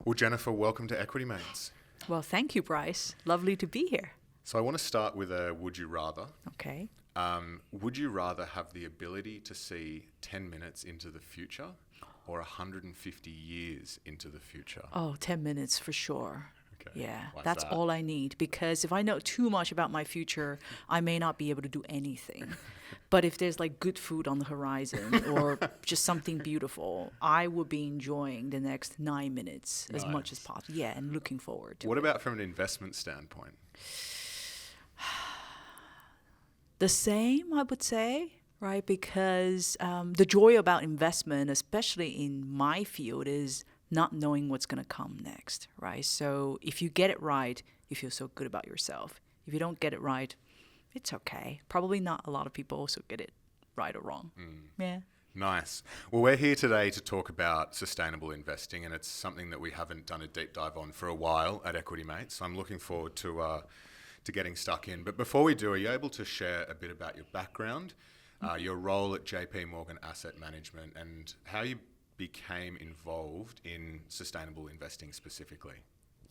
Well, Jennifer, welcome to Equity Mates. Well, thank you, Bryce. Lovely to be here. So I want to start with a would you rather. Okay. Would you rather have the ability to see 10 minutes into the future or 150 years into the future? Oh, 10 minutes for sure. Okay. Yeah, Why's that's that? all I need, because if I know too much about my future, I may not be able to do anything. But if there's like good food on the horizon or just something beautiful, I will be enjoying the next 9 minutes as much as Nice. possible. Yeah, and looking forward to What it. about from an investment standpoint? The same, I would say, right? Because the joy about investment, especially in my field, is not knowing what's going to come next, right? So if you get it right, you feel so good about yourself. If you don't get it right, it's okay. Probably not a lot of people also get it right or wrong. Yeah. Nice. Well, we're here today to talk about sustainable investing, and it's something that we haven't done a deep dive on for a while at Equity Mates. So I'm looking forward to getting stuck in. But before we do, are you able to share a bit about your background, your role at JP Morgan Asset Management, and how you became involved in sustainable investing specifically?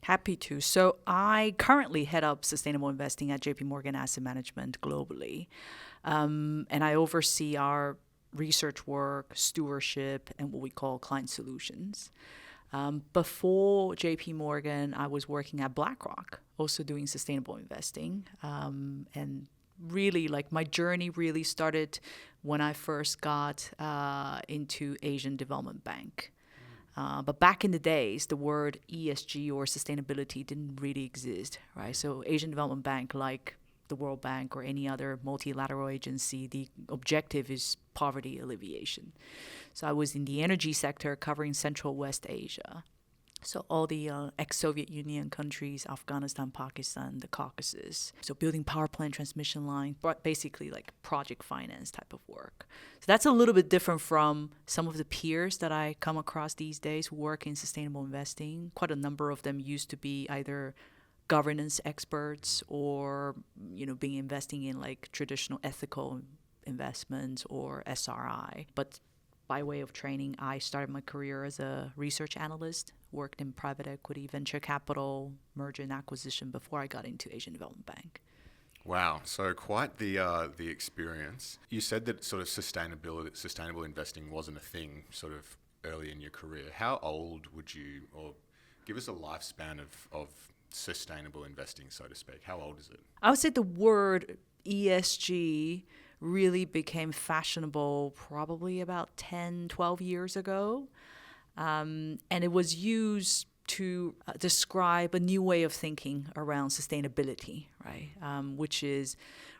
Happy to. So I currently head up sustainable investing at JP Morgan Asset Management globally. And I oversee our research work, stewardship, and what we call client solutions. Before JP Morgan, I was working at BlackRock, also doing sustainable investing. And really, like, my journey really started when I first got into Asian Development Bank. But back in the days, the word ESG or sustainability didn't really exist, right? So Asian Development Bank, like the World Bank or any other multilateral agency, the objective is poverty alleviation. So I was in the energy sector covering Central West Asia. So all the ex-Soviet Union countries, Afghanistan, Pakistan, the Caucasus. So building power plant transmission line, but basically like project finance type of work. So that's a little bit different from some of the peers that I come across these days who work in sustainable investing. Quite a number of them used to be either governance experts or, being investing in like traditional ethical investments or SRI. But by way of training, I started my career as a research analyst, worked in private equity, venture capital, merger and acquisition before I got into Asian Development Bank. Wow, so quite the experience. You said that sort of sustainable investing wasn't a thing sort of early in your career. How old would you, or give us a lifespan of sustainable investing, so to speak? How old is it? I would say the word ESG really became fashionable probably about 10, 12 years ago. And it was used to describe a new way of thinking around sustainability, right? Which is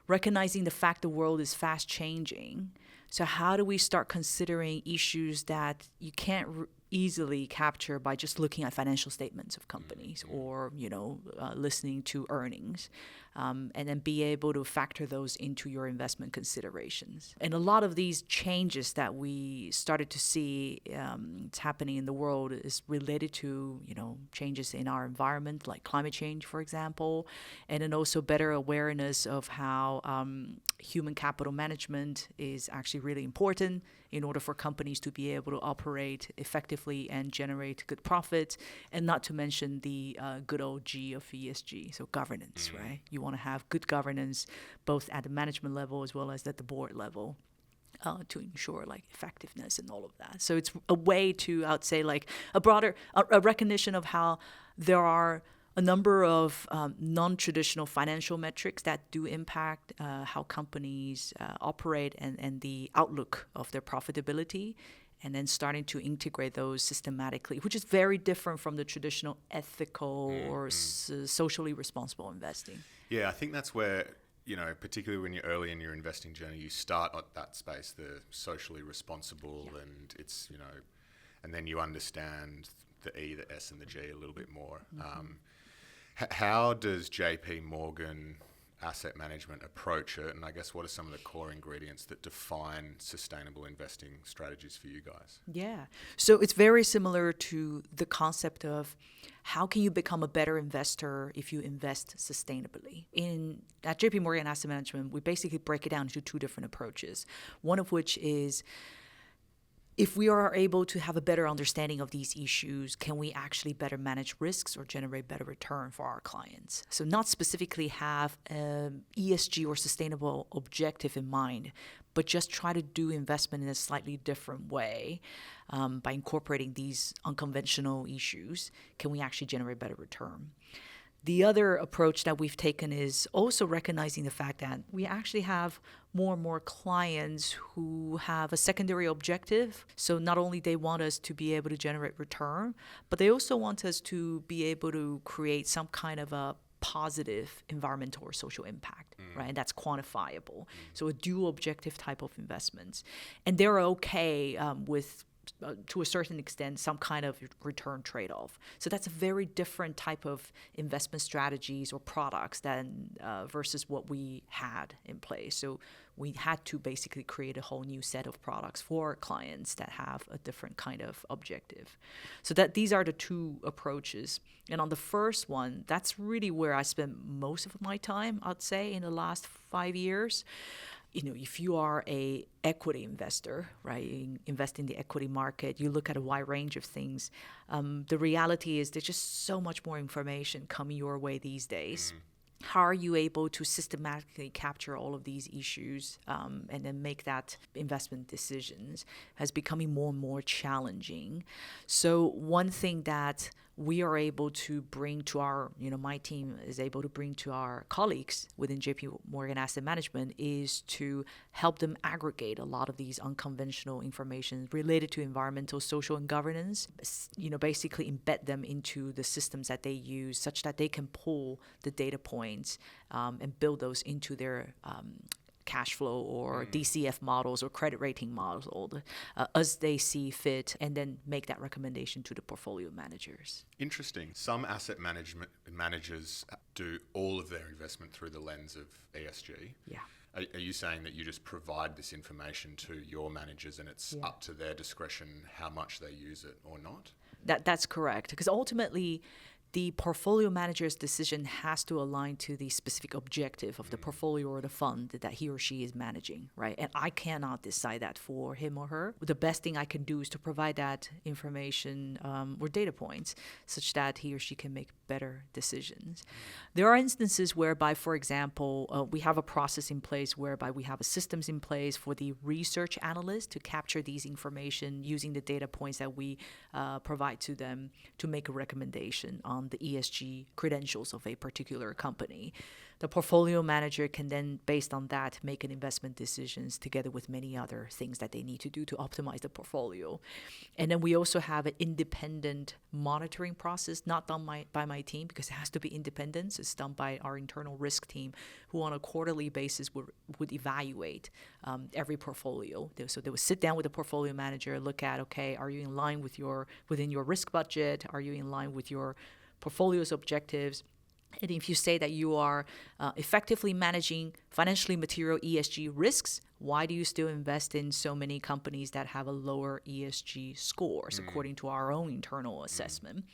recognizing the fact the world is fast changing. So how do we start considering issues that you can't easily capture by just looking at financial statements of companies or, listening to earnings, and then be able to factor those into your investment considerations. And a lot of these changes that we started to see it's happening in the world is related to, changes in our environment, like climate change, for example, and then also better awareness of how human capital management is actually really important in order for companies to be able to operate effectively and generate good profits, and not to mention the good old G of ESG, so governance, right? You want to have good governance both at the management level as well as at the board level to ensure like effectiveness and all of that. So it's a way to, I would say, like a broader a recognition of how there are a number of non-traditional financial metrics that do impact how companies operate and the outlook of their profitability, and then starting to integrate those systematically, which is very different from the traditional ethical or socially responsible investing. Yeah, I think that's where, particularly when you're early in your investing journey, you start at that space, the socially responsible, and it's, and then you understand the E, the S, and the G a little bit more. How does JP Morgan Asset Management approach it? And I guess what are some of the core ingredients that define sustainable investing strategies for you guys? Yeah. So it's very similar to the concept of how can you become a better investor if you invest sustainably. At JP Morgan Asset Management, we basically break it down into two different approaches. One of which is if we are able to have a better understanding of these issues, can we actually better manage risks or generate better return for our clients? So not specifically have an ESG or sustainable objective in mind, but just try to do investment in a slightly different way by incorporating these unconventional issues. Can we actually generate better return? The other approach that we've taken is also recognizing the fact that we actually have more and more clients who have a secondary objective. So not only they want us to be able to generate return, but they also want us to be able to create some kind of a positive environmental or social impact, right? And that's quantifiable. So a dual objective type of investments. And they're okay with to a certain extent, some kind of return trade-off. So that's a very different type of investment strategies or products than versus what we had in place. So we had to basically create a whole new set of products for clients that have a different kind of objective. So that these are the two approaches. And on the first one, that's really where I spent most of my time, I'd say, in the last 5 years. If you are a equity investor, right, you invest in the equity market, you look at a wide range of things. The reality is there's just so much more information coming your way these days. How are you able to systematically capture all of these issues and then make that investment decisions has becoming more and more challenging. So one thing that we are able to bring to our, my team is able to bring to our colleagues within JP Morgan Asset Management is to help them aggregate a lot of these unconventional information related to environmental, social, and governance, basically embed them into the systems that they use such that they can pull the data points and build those into their cash flow or DCF models or credit rating models as they see fit, and then make that recommendation to the portfolio managers. Interesting. Some asset managers do all of their investment through the lens of ESG. Yeah. Are you saying that you just provide this information to your managers and it's up to their discretion how much they use it or not? That's correct. Because ultimately, the portfolio manager's decision has to align to the specific objective of the portfolio or the fund that he or she is managing, right? And I cannot decide that for him or her. The best thing I can do is to provide that information or data points such that he or she can make better decisions. There are instances whereby, for example, we have a process in place whereby we have systems in place for the research analyst to capture these information using the data points that we provide to them to make a recommendation on the ESG credentials of a particular company. The portfolio manager can then, based on that, make an investment decisions together with many other things that they need to do to optimize the portfolio. And then we also have an independent monitoring process, not done by my team because it has to be independent. So it's done by our internal risk team, who on a quarterly basis would evaluate every portfolio. So they would sit down with the portfolio manager, look at, okay, are you in line within your risk budget? Are you in line with your portfolio's objectives? And if you say that you are effectively managing financially material ESG risks, why do you still invest in so many companies that have a lower ESG scores according to our own internal assessment?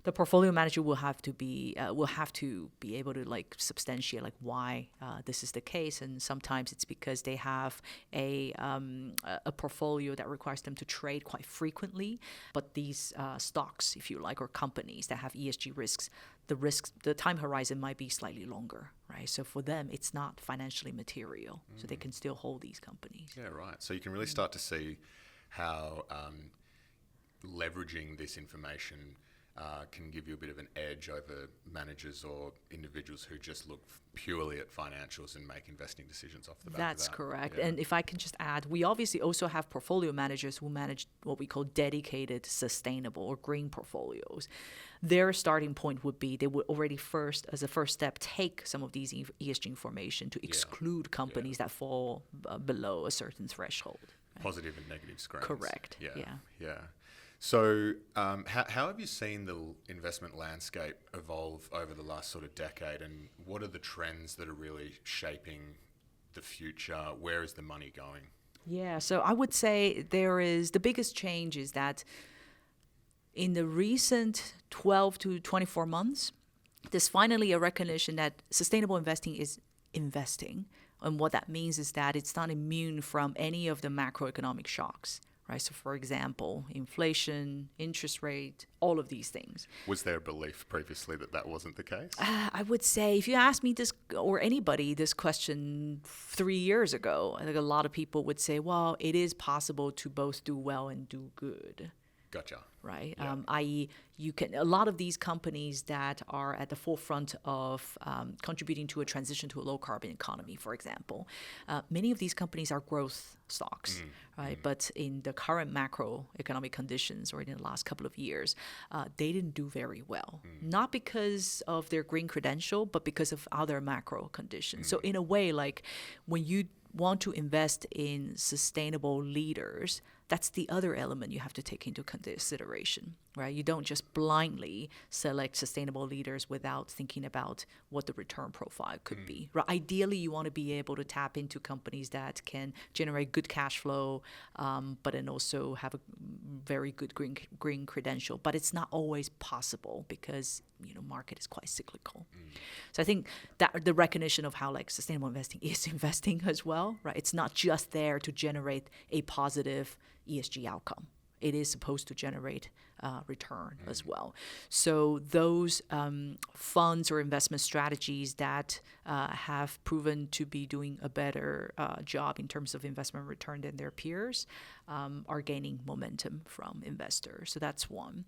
The portfolio manager will have to be able to substantiate why this is the case, and sometimes it's because they have a portfolio that requires them to trade quite frequently. But these stocks, if you like, or companies that have ESG risks, the time horizon might be slightly longer, right? So for them, it's not financially material, so they can still hold these companies. Yeah, right. So you can really start to see how leveraging this information can give you a bit of an edge over managers or individuals who just look purely at financials and make investing decisions off the back of that. That's correct. Yeah. And if I can just add, we obviously also have portfolio managers who manage what we call dedicated, sustainable, or green portfolios. Their starting point would be they would already as a first step, take some of these ESG information to exclude companies that fall below a certain threshold. Right? Positive and negative screens. Correct. Yeah. So how have you seen the investment landscape evolve over the last sort of decade, and what are the trends that are really shaping the future? Where is the money going? Yeah, so I would say the biggest change is that in the recent 12 to 24 months, there's finally a recognition that sustainable investing is investing. And what that means is that it's not immune from any of the macroeconomic shocks. right? So for example, inflation, interest rate, all of these things. Was there a belief previously that that wasn't the case? I would say if you asked me this or anybody this question 3 years ago, I think a lot of people would say, well, it is possible to both do well and do good. Gotcha. Right? Yeah. I.e., a lot of these companies that are at the forefront of contributing to a transition to a low carbon economy, for example, many of these companies are growth stocks, right? But in the current macroeconomic conditions, or in the last couple of years, they didn't do very well. Not because of their green credential, but because of other macro conditions. So in a way, like when you want to invest in sustainable leaders, that's the other element you have to take into consideration, right? You don't just blindly select sustainable leaders without thinking about what the return profile could be. Right? Ideally, you want to be able to tap into companies that can generate good cash flow, but then also have a very good green credential. But it's not always possible because market is quite cyclical. So I think that the recognition of how like sustainable investing is investing as well, right? It's not just there to generate a positive ESG outcome. It is supposed to generate return as well. So those funds or investment strategies that have proven to be doing a better job in terms of investment return than their peers are gaining momentum from investors. So that's one.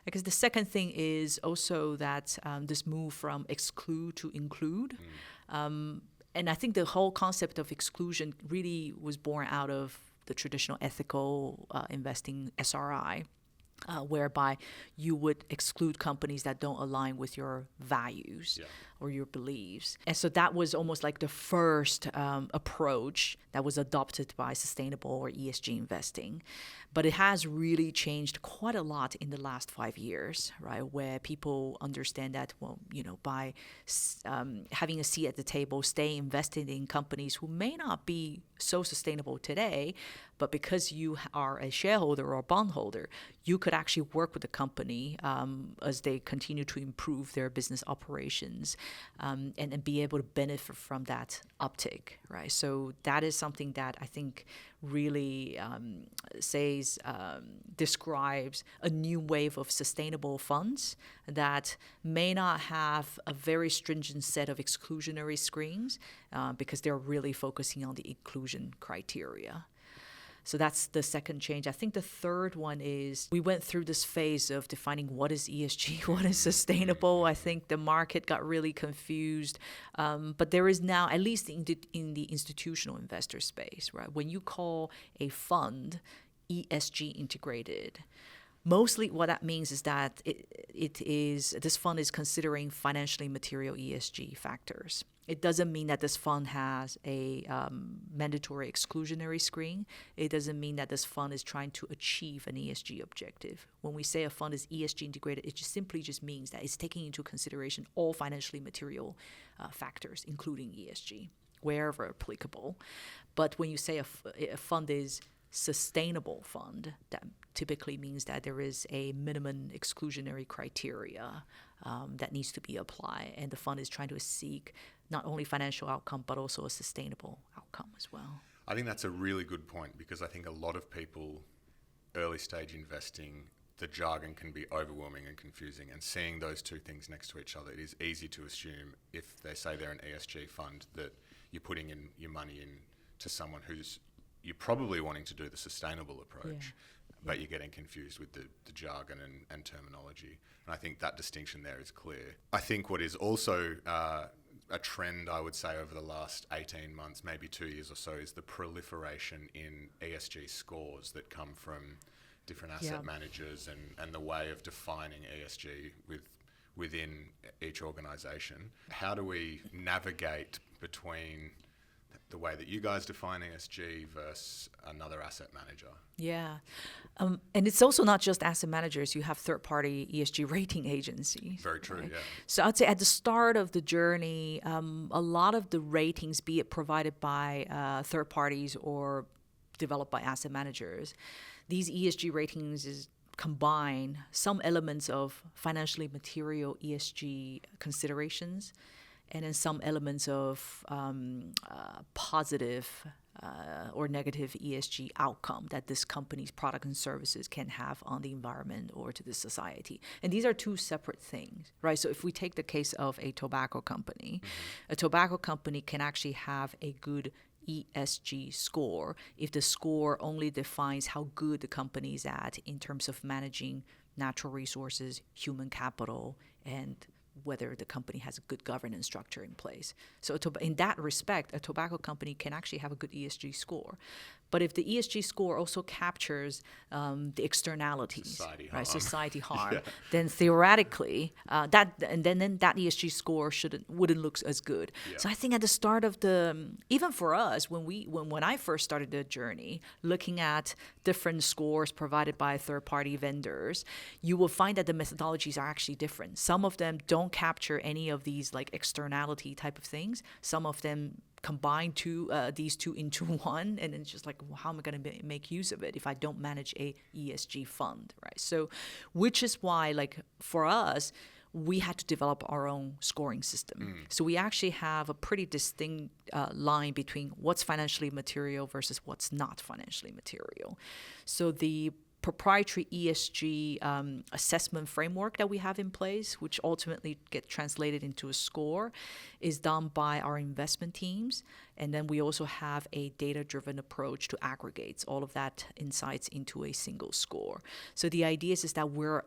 I guess the second thing is also that this move from exclude to include. And I think the whole concept of exclusion really was born out of the traditional ethical investing SRI, whereby you would exclude companies that don't align with your values or your beliefs. And so that was almost like the first approach that was adopted by sustainable or ESG investing. But it has really changed quite a lot in the last 5 years, right? Where people understand that, well, by having a seat at the table, stay invested in companies who may not be so sustainable today, but because you are a shareholder or bondholder, you could actually work with the company as they continue to improve their business operations and be able to benefit from that uptick, right? So that is something that I think really describes a new wave of sustainable funds that may not have a very stringent set of exclusionary screens because they're really focusing on the inclusion criteria. So that's the second change. I think the third one is we went through this phase of defining what is ESG, what is sustainable. I think the market got really confused. But there is now, at least in the institutional investor space, right? When you call a fund ESG integrated, mostly what that means is that this fund is considering financially material ESG factors. It doesn't mean that this fund has a mandatory exclusionary screen. It doesn't mean that this fund is trying to achieve an ESG objective. When we say a fund is ESG integrated, it simply means that it's taking into consideration all financially material factors, including ESG, wherever applicable. But when you say a fund is sustainable fund, that typically means that there is a minimum exclusionary criteria that needs to be applied, and the fund is trying to seek not only financial outcome but also a sustainable outcome as well. I think that's a really good point, because I think a lot of people, early stage investing, the jargon can be overwhelming and confusing, and seeing those two things next to each other, it is easy to assume if they say they're an ESG fund that you're putting in your money into someone who's you're probably wanting to do the sustainable approach, but you're getting confused with the jargon and terminology. And I think that distinction there is clear. I think what is also a trend, I would say, over the last 18 months, maybe 2 years or so, is the proliferation in ESG scores that come from different asset managers and the way of defining ESG within each organisation. How do we navigate between the way that you guys define ESG versus another asset manager? Yeah. And it's also not just asset managers. You have third-party ESG rating agencies. Very true, right? yeah. So I'd say at the start of the journey, a lot of the ratings, be it provided by third parties or developed by asset managers, these ESG ratings combine some elements of financially material ESG considerations and then some elements of positive or negative ESG outcome that this company's product and services can have on the environment or to the society. And these are two separate things, right? So if we take the case of a tobacco company, a tobacco company can actually have a good ESG score if the score only defines how good the company is at in terms of managing natural resources, human capital, and whether the company has a good governance structure in place. So in that respect, a tobacco company can actually have a good ESG score. But if the ESG score also captures the externalities, society harm, then theoretically that ESG score wouldn't look as good. Yeah. So I think at the start of even for us, when I first started the journey, looking at different scores provided by third-party vendors, you will find that the methodologies are actually different. Some of them don't capture any of these like externality type of things. Some of them combine these two into one, and it's just like, well, how am I going to make use of it if I don't manage a ESG fund, right? So, which is why, like for us, we had to develop our own scoring system. So we actually have a pretty distinct line between what's financially material versus what's not financially material. So the proprietary ESG assessment framework that we have in place, which ultimately get translated into a score, is done by our investment teams. And then we also have a data-driven approach to aggregate all of that insights into a single score. So the idea is that we're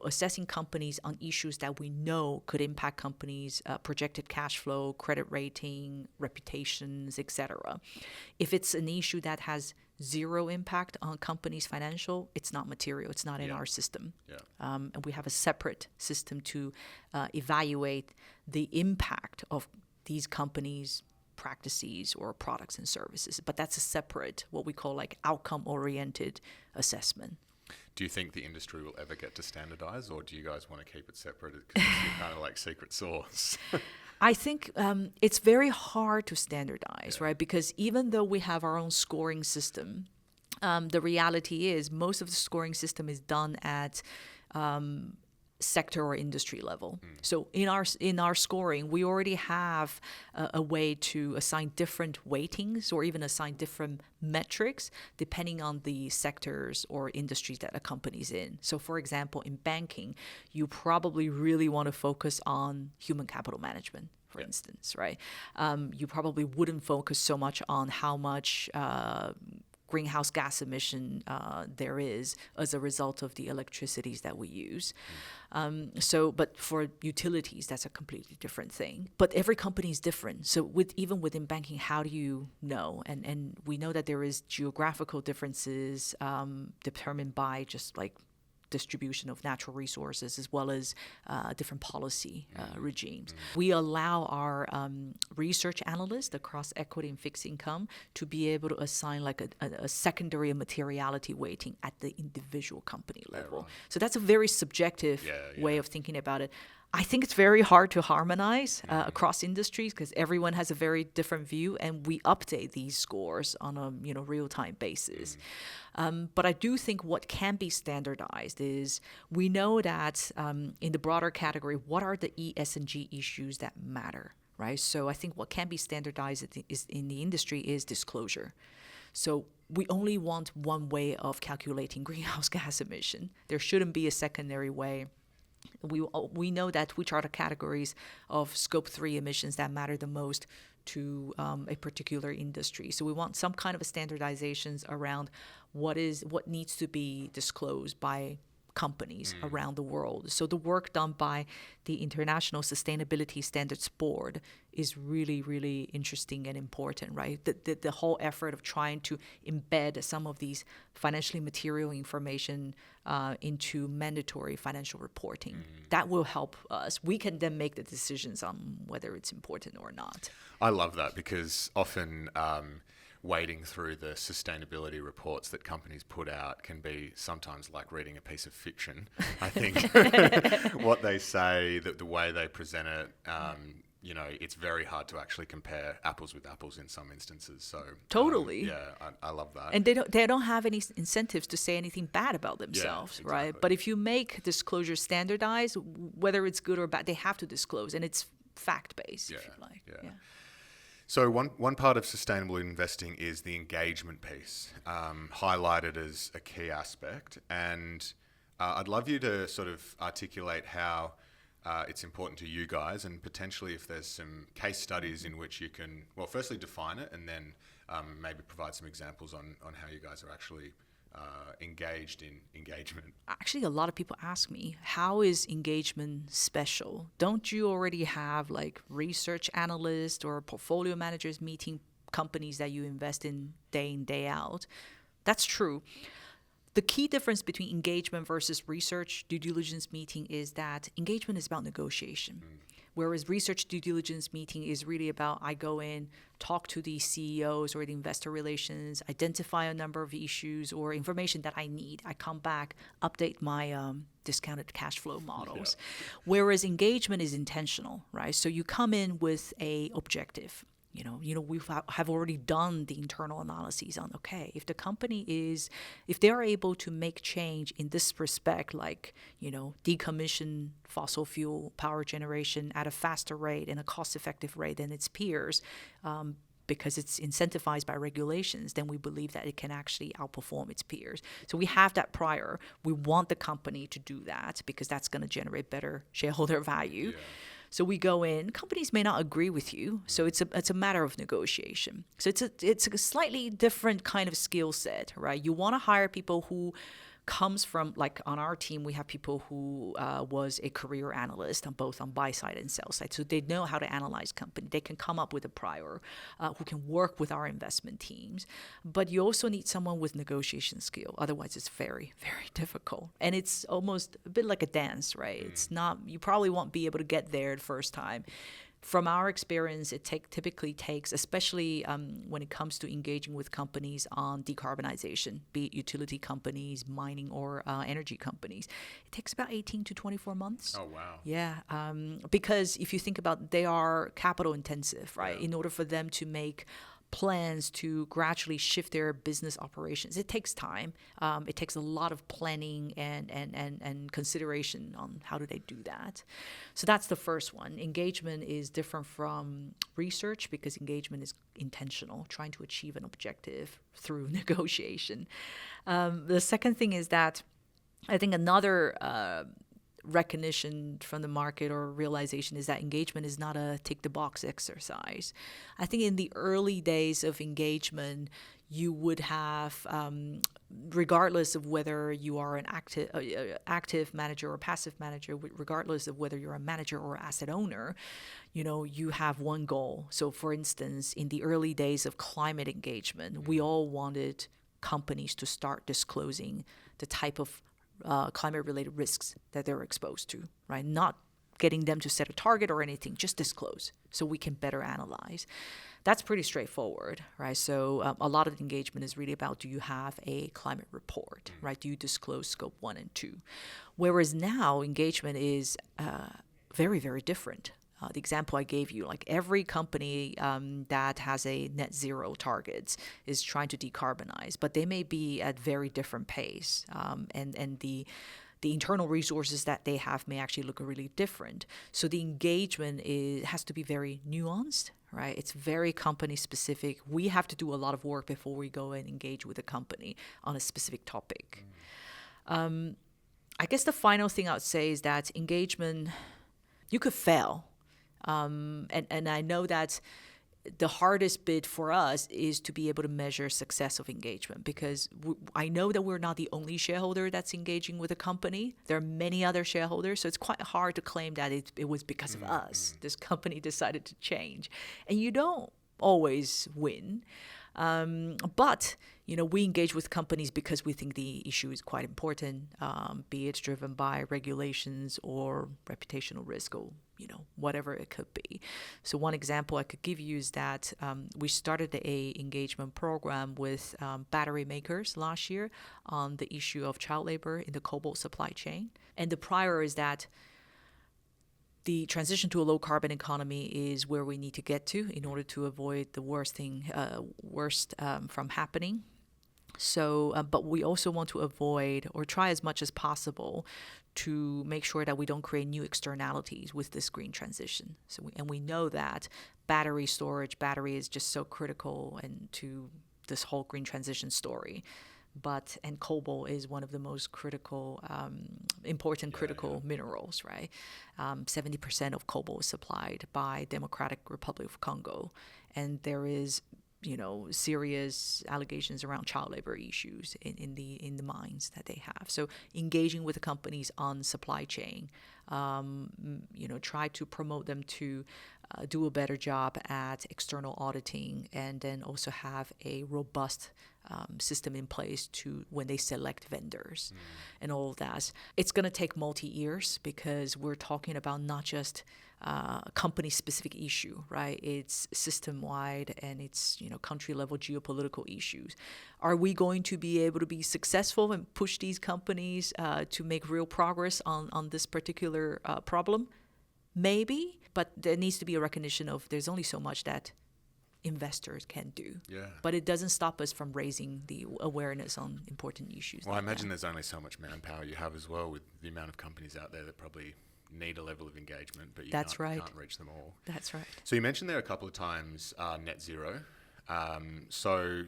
assessing companies on issues that we know could impact companies' projected cash flow, credit rating, reputations, etc. If it's an issue that has zero impact on companies' financial, it's not material. It's not in our system. Yeah. And we have a separate system to evaluate the impact of these companies' practices or products and services. But that's a separate, what we call like outcome-oriented assessment. Do you think the industry will ever get to standardize, or do you guys want to keep it separate because you're kind of like secret sauce? I think it's very hard to standardize, right? Because even though we have our own scoring system, the reality is most of the scoring system is done at sector or industry level. So in our scoring, we already have a way to assign different weightings or even assign different metrics depending on the sectors or industries that a company's in. So for example, in banking, you probably really want to focus on human capital management, for instance, right? You probably wouldn't focus so much on how much greenhouse gas emission there is as a result of the electricities that we use. But for utilities, that's a completely different thing. But every company is different. So even within banking, how do you know? And we know that there is geographical differences determined by just like distribution of natural resources as well as different policy regimes. We allow our research analysts across equity and fixed income to be able to assign like a secondary materiality weighting at the individual company level. Right. So that's a very subjective way of thinking about it. I think it's very hard to harmonize across industries because everyone has a very different view, and we update these scores on a real-time basis. But I do think what can be standardized is we know that in the broader category, what are the ESG issues that matter, right? So I think what can be standardized is in the industry is disclosure. So we only want one way of calculating greenhouse gas emission. There shouldn't be a secondary way. We know that which are the categories of scope 3 emissions that matter the most to a particular industry. So we want some kind of a standardizations around what needs to be disclosed by companies around the world. So the work done by the International Sustainability Standards Board is really, really interesting and important, right? The whole effort of trying to embed some of these financially material information into mandatory financial reporting. That will help us. We can then make the decisions on whether it's important or not. I love that because often wading through the sustainability reports that companies put out can be sometimes like reading a piece of fiction. I think what they say, the way they present it, it's very hard to actually compare apples with apples in some instances. So totally, I love that. And they don't have any incentives to say anything bad about themselves, exactly. Right? But if you make disclosure standardized, whether it's good or bad, they have to disclose, and it's fact based. If you like. So one part of sustainable investing is the engagement piece, highlighted as a key aspect. And I'd love you to sort of articulate how it's important to you guys, and potentially if there's some case studies in which you can, well, firstly define it, and then maybe provide some examples on how you guys are actually engaged in engagement. Actually, a lot of people ask me, how is engagement special? Don't you already have like research analysts or portfolio managers meeting companies that you invest in, day out? That's true. The key difference between engagement versus research due diligence meeting is that engagement is about negotiation. Whereas research due diligence meeting is really about, I go in, talk to the CEOs or the investor relations, identify a number of issues or information that I need. I come back, update my discounted cash flow models. Yeah. Whereas engagement is intentional, right? So you come in with a objective. You know, we have already done the internal analyses on, okay, if the company if they're able to make change in this respect, like, decommission fossil fuel power generation at a faster rate and a cost-effective rate than its peers, because it's incentivized by regulations, then we believe that it can actually outperform its peers. So we have that prior. We want the company to do that because that's going to generate better shareholder value. Yeah. So we go in. Companies may not agree with you, so it's a matter of negotiation. So it's a slightly different kind of skill set, right? You want to hire people who comes from, like on our team, we have people who was a career analyst on both on buy side and sell side. So they know how to analyze company. They can come up with a prior who can work with our investment teams. But you also need someone with negotiation skill. Otherwise, it's very, very difficult. And it's almost a bit like a dance, right? It's not, you probably won't be able to get there the first time. From our experience, it typically takes, especially when it comes to engaging with companies on decarbonization, be it utility companies, mining, or energy companies, it takes about 18 to 24 months. Oh, wow. Yeah, because if you think about, they are capital intensive, right? Yeah. In order for them to make plans to gradually shift their business operations, it takes time. It takes a lot of planning and consideration on how do they do that. So that's the first one. Engagement is different from research because engagement is intentional, trying to achieve an objective through negotiation. The second thing is that I think another recognition from the market or realization is that engagement is not a tick the box exercise. I think in the early days of engagement, you would have, regardless of whether you are an active manager or passive manager, regardless of whether you're a manager or asset owner, you have one goal. So for instance, in the early days of climate engagement, we all wanted companies to start disclosing the type of climate-related risks that they're exposed to, right? Not getting them to set a target or anything, just disclose so we can better analyze. That's pretty straightforward, right? So a lot of the engagement is really about, do you have a climate report, right? Do you disclose scope 1 and 2? Whereas now engagement is very, very different. The example I gave you, like every company that has a net zero targets is trying to decarbonize, but they may be at very different pace, and the internal resources that they have may actually look really different. So the engagement has to be very nuanced, right? It's very company specific. We have to do a lot of work before we go and engage with a company on a specific topic. I guess the final thing I would say is that engagement, you could fail. And I know that the hardest bit for us is to be able to measure success of engagement, because I know that we're not the only shareholder that's engaging with a company. There are many other shareholders, so it's quite hard to claim that it was because of us. This company decided to change. And you don't always win. But we engage with companies because we think the issue is quite important, be it driven by regulations or reputational risk or whatever it could be. So one example I could give you is that we started a engagement program with battery makers last year on the issue of child labor in the cobalt supply chain. And the prior is that the transition to a low carbon economy is where we need to get to in order to avoid the worst from happening. So, but we also want to avoid or try as much as possible to make sure that we don't create new externalities with this green transition. So, we know that battery storage. Battery is just so critical and to this whole green transition story. And cobalt is one of the most critical, important critical minerals, right? 70% of cobalt is supplied by Democratic Republic of Congo. And there is, serious allegations around child labor issues in the mines that they have. So engaging with the companies on supply chain, try to promote them to do a better job at external auditing, and then also have a robust system in place to when they select vendors and all of that. It's going to take multi-years because we're talking about not just a company-specific issue, right? It's system-wide and it's country-level geopolitical issues. Are we going to be able to be successful and push these companies to make real progress on this particular problem? Maybe, but there needs to be a recognition of there's only so much that investors can do. Yeah. But it doesn't stop us from raising the awareness on important issues. Well, I imagine there's only so much manpower you have as well with the amount of companies out there that probably need a level of engagement, but you can't reach them all. That's right. So you mentioned there a couple of times net zero. So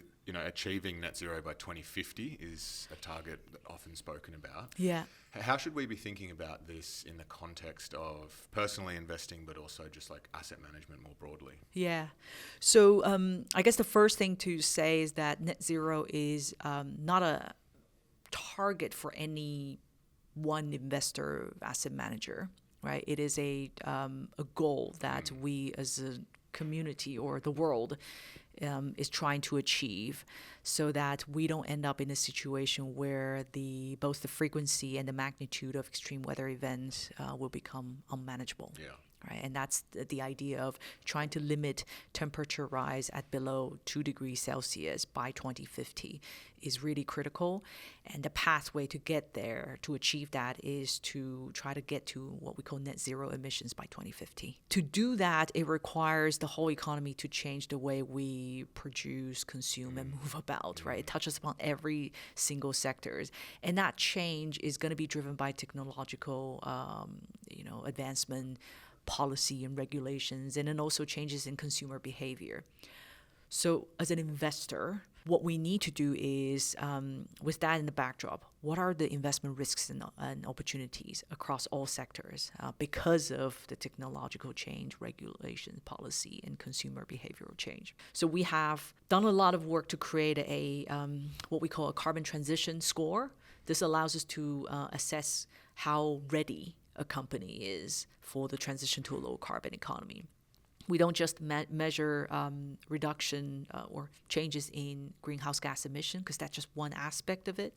achieving net zero by 2050 is a target that often spoken about. Yeah. How should we be thinking about this in the context of personally investing, but also just like asset management more broadly? Yeah. So I guess the first thing to say is that net zero is not a target for any one investor asset manager, right? It is a goal that we as a community or the world is trying to achieve, so that we don't end up in a situation where both the frequency and the magnitude of extreme weather events will become unmanageable. Yeah. Right? And that's the idea of trying to limit temperature rise at below 2 degrees Celsius by 2050 is really critical. And the pathway to get there, to achieve that, is to try to get to what we call net zero emissions by 2050. To do that, it requires the whole economy to change the way we produce, consume, and move about, right? It touches upon every single sector. And that change is going to be driven by technological, advancement, policy and regulations, and then also changes in consumer behavior. So as an investor, what we need to do is, with that in the backdrop, what are the investment risks and opportunities across all sectors because of the technological change, regulation, policy, and consumer behavioral change? So we have done a lot of work to create what we call a carbon transition score. This allows us to assess how ready a company is for the transition to a low carbon economy. We don't just measure reduction or changes in greenhouse gas emission, because that's just one aspect of it.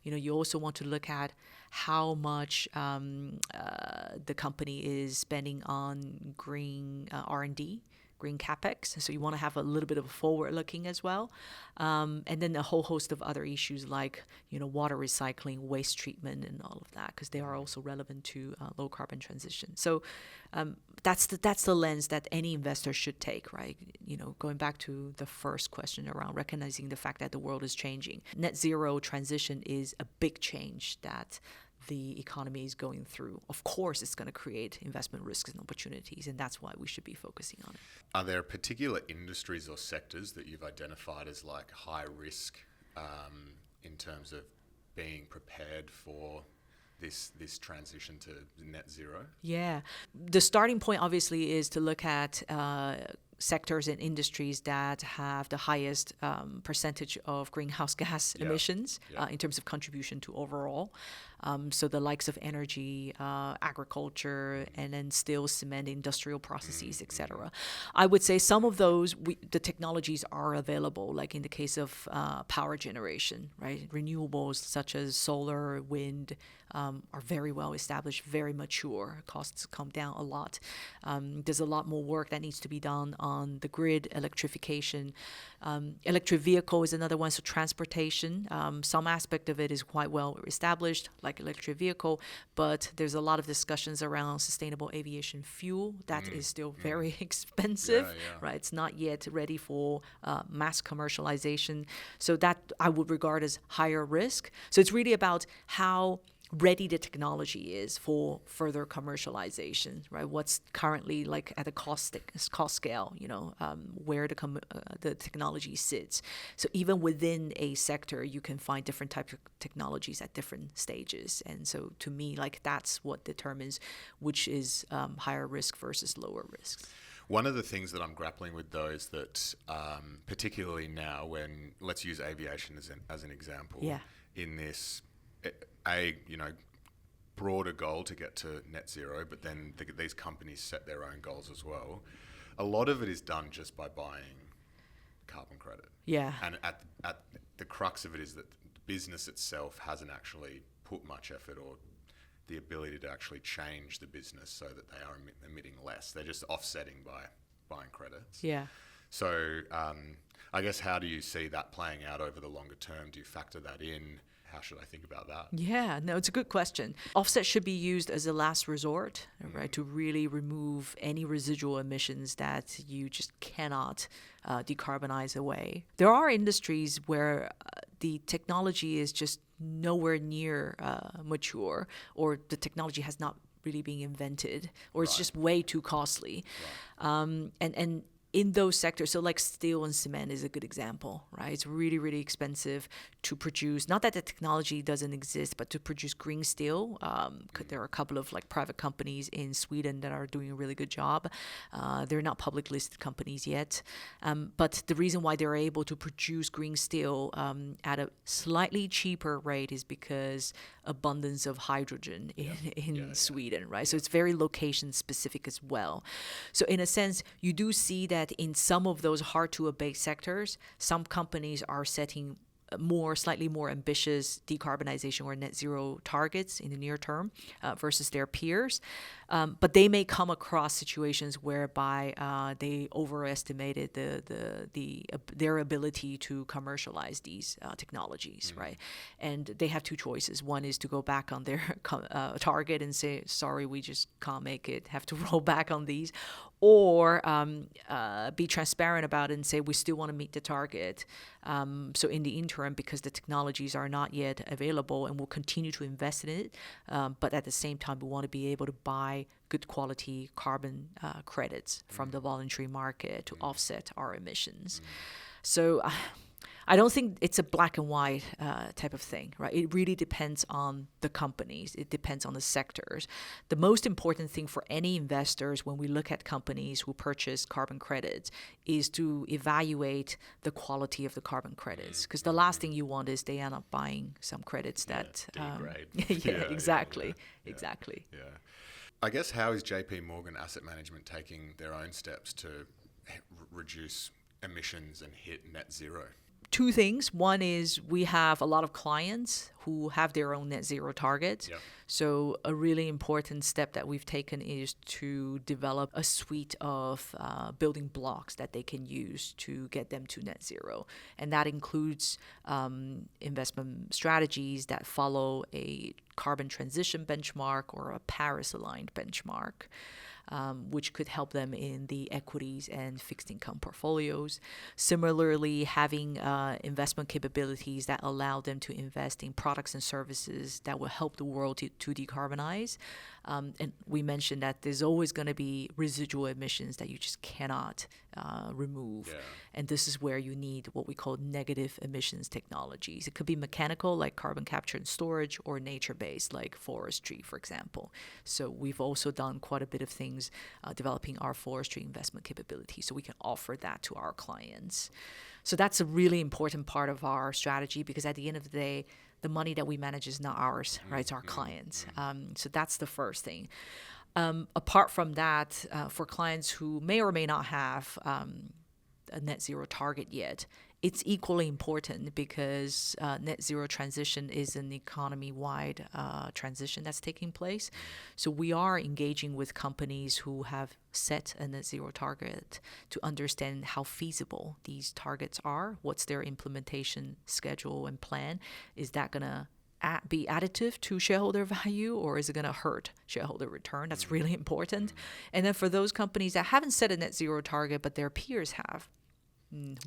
You also want to look at how much the company is spending on green R&D, green capex. So you want to have a little bit of forward looking as well. And then a whole host of other issues like, water recycling, waste treatment, and all of that, because they are also relevant to low carbon transition. So that's the lens that any investor should take, right? Going back to the first question around recognizing the fact that the world is changing. Net zero transition is a big change that the economy is going through. Of course, it's going to create investment risks and opportunities, and that's why we should be focusing on it. Are there particular industries or sectors that you've identified as like high risk in terms of being prepared for this transition to net zero? Yeah. The starting point obviously is to look at sectors and industries that have the highest percentage of greenhouse gas emissions in terms of contribution to overall. So the likes of energy, agriculture, and then steel, cement, industrial processes, etc. I would say some of those, the technologies are available, like in the case of power generation, right? Renewables such as solar, wind are very well established, very mature. Costs come down a lot. There's a lot more work that needs to be done on the grid, electrification. Electric vehicle is another one, so transportation. Some aspect of it is quite well established, like electric vehicle, but there's a lot of discussions around sustainable aviation fuel that is still very expensive, right? It's not yet ready for mass commercialization. So that I would regard as higher risk. So it's really about how ready the technology is for further commercialization, right? What's currently like at a cost scale, where the technology sits. So even within a sector, you can find different types of technologies at different stages. And so to me, like that's what determines which is higher risk versus lower risk. One of the things that I'm grappling with, though, is that particularly now, when let's use aviation as an example, in this broader goal to get to net zero, but then these companies set their own goals as well. A lot of it is done just by buying carbon credit. Yeah. And at the crux of it is that the business itself hasn't actually put much effort or the ability to actually change the business so that they are emitting less. They're just offsetting by buying credits. Yeah. So I guess how do you see that playing out over the longer term? Do you factor that in? How should I think about that? Yeah, no, it's a good question. Offset should be used as a last resort, right, to really remove any residual emissions that you just cannot decarbonize away. There are industries where the technology is just nowhere near mature, or the technology has not really been invented, or it's just way too costly. Right. And in those sectors, so like steel and cement is a good example, right? It's really, really expensive to produce, not that the technology doesn't exist, but to produce green steel. There are a couple of like private companies in Sweden that are doing a really good job. They're not public listed companies yet. But the reason why they're able to produce green steel at a slightly cheaper rate is because abundance of hydrogen in Sweden, right? So it's very location specific as well. So in a sense, you do see that in some of those hard to abate sectors, some companies are setting slightly more ambitious decarbonization or net zero targets in the near term versus their peers. But they may come across situations whereby they overestimated their ability to commercialize these technologies, right? And they have two choices. One is to go back on their target and say, sorry, we just can't make it, have to roll back on these. Or be transparent about it and say, we still want to meet the target. So in the interim, because the technologies are not yet available and we'll continue to invest in it, but at the same time, we want to be able to buy good quality carbon credits from the voluntary market to offset our emissions. So I don't think it's a black and white type of thing, right? It really depends on the companies. It depends on the sectors. The most important thing for any investors when we look at companies who purchase carbon credits is to evaluate the quality of the carbon credits. Because the last thing you want is they end up buying some credits that degrade. Exactly. Yeah. I guess how is JP Morgan Asset Management taking their own steps to reduce emissions and hit net zero? Two things. One is we have a lot of clients who have their own net zero targets. Yep. So a really important step that we've taken is to develop a suite of building blocks that they can use to get them to net zero. And that includes investment strategies that follow a carbon transition benchmark or a Paris-aligned benchmark. Which could help them in the equities and fixed income portfolios. Similarly, having investment capabilities that allow them to invest in products and services that will help the world to decarbonize. And we mentioned that there's always going to be residual emissions that you just cannot remove. Yeah. And this is where you need what we call negative emissions technologies. It could be mechanical, like carbon capture and storage, or nature-based, like forestry, for example. So we've also done quite a bit of things developing our forestry investment capability so we can offer that to our clients. So that's a really important part of our strategy, because at the end of the day, the money that we manage is not ours, right? It's our clients. So that's the first thing. Apart from that, for clients who may or may not have a net zero target yet, it's equally important because net zero transition is an economy-wide transition that's taking place. So we are engaging with companies who have set a net zero target to understand how feasible these targets are, what's their implementation schedule and plan. Is that going to be additive to shareholder value, or is it going to hurt shareholder return? That's really important. And then for those companies that haven't set a net zero target, but their peers have,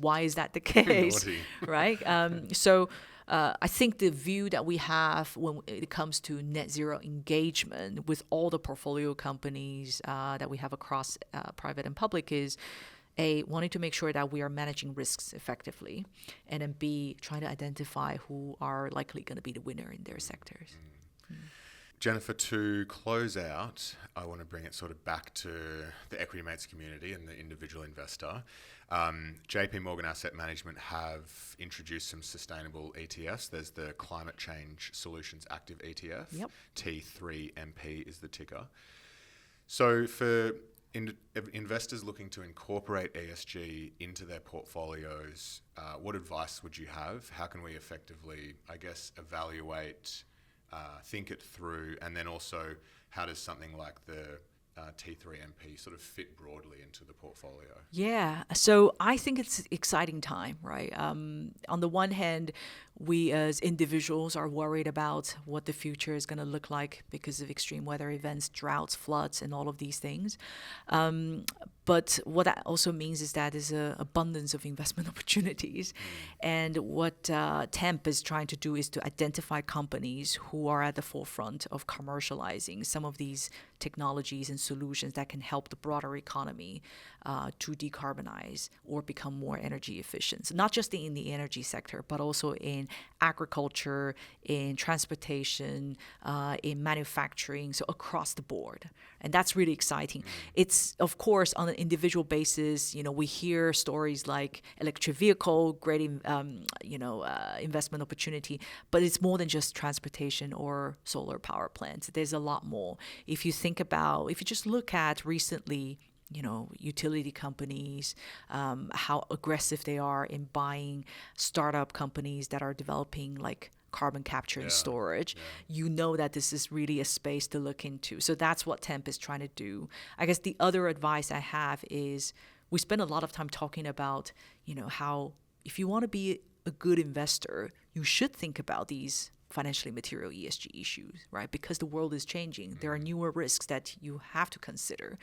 Why is that the case? Naughty. Right? So I think the view that we have when it comes to net zero engagement with all the portfolio companies that we have across private and public is A, wanting to make sure that we are managing risks effectively, and then B, trying to identify who are likely going to be the winner in their sectors. Jennifer, to close out, I want to bring it sort of back to the Equity Mates community and the individual investor. JP Morgan Asset Management have introduced some sustainable ETFs. There's the Climate Change Solutions Active ETF. Yep. T3MP is the ticker. So for investors looking to incorporate ESG into their portfolios, what advice would you have? How can we effectively, I guess, evaluate, think it through, and then also how does something like the T3MP sort of fit broadly into the portfolio? Yeah, so I think it's an exciting time, right? On the one hand, we as individuals are worried about what the future is going to look like because of extreme weather events, droughts, floods, and all of these things. But what that also means is that there's an abundance of investment opportunities. And what TEMP is trying to do is to identify companies who are at the forefront of commercializing some of these technologies and solutions that can help the broader economy to decarbonize or become more energy efficient. So not just in the energy sector, but also in agriculture, in transportation, in manufacturing, so across the board. And that's really exciting. It's, of course, on an individual basis, we hear stories like electric vehicle, great, investment opportunity, but it's more than just transportation or solar power plants. There's a lot more. If you just look at recently, utility companies, how aggressive they are in buying startup companies that are developing like carbon capture and storage, that this is really a space to look into. So that's what TEMP is trying to do. I guess the other advice I have is we spend a lot of time talking about, how if you want to be a good investor, you should think about these financially material ESG issues, right? Because the world is changing. There are newer risks that you have to consider.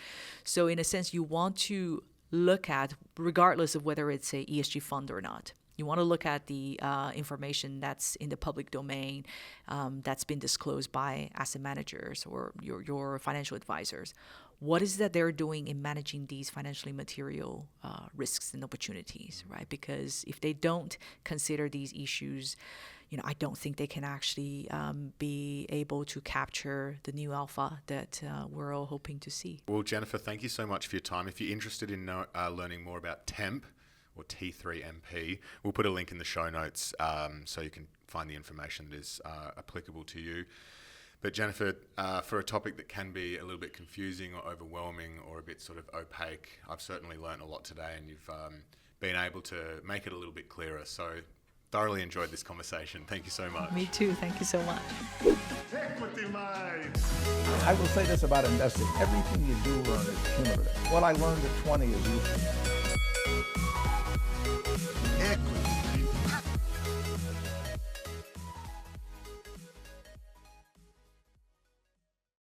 So in a sense, you want to look at, regardless of whether it's a ESG fund or not, you want to look at the information that's in the public domain, that's been disclosed by asset managers or your financial advisors. What is that they're doing in managing these financially material risks and opportunities, right? Because if they don't consider these issues, I don't think they can actually be able to capture the new alpha that we're all hoping to see. Well, Jennifer, thank you so much for your time. If you're interested in learning more about TEMP or T3MP, we'll put a link in the show notes so you can find the information that is applicable to you. But Jennifer, for a topic that can be a little bit confusing or overwhelming or a bit sort of opaque, I've certainly learned a lot today, and you've been able to make it a little bit clearer. So thoroughly enjoyed this conversation. Thank you so much. Me too. Thank you so much. I will say this about investing. Everything you do learn is cumulative. What I learned at 20 is useful.